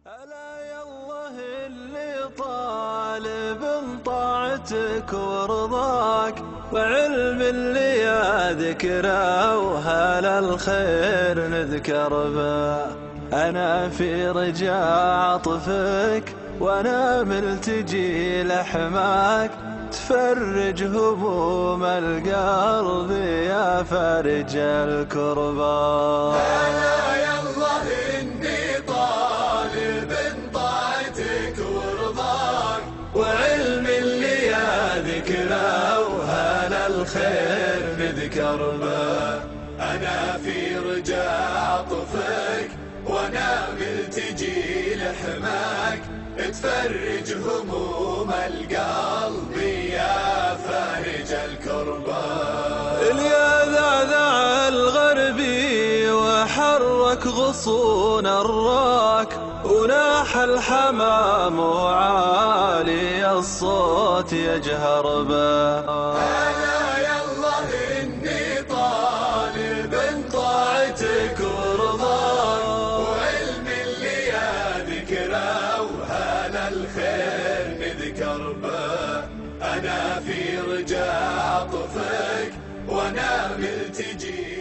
ألا يالله اللي طالب طاعتك ورضاك وعلم اللي يا ذكره وهل الخير نذكر به. أنا في رجاء عطفك وأنا ملتجي لحماك تفرج هموم القلب يا فارج الكربات. ألا يالله إني طالب طاعتك ورضاك وعلم اللي يا ذكره وهل الخير نذكر به. أنا في رجاء عطفك وأنا ملتجي لحماك تفرج هموم القلب يا فارج الكربات. اليا ذعذع الغربي وحرك غصون الراك وناح الحمام وعالي الصوت يجهر به. ألا يالله إني طالب طاعتك ورضاك وعلم اللي يا ذكره وهل الخير نذكر به. أنا في رجاء عطفك وأنا ملتجي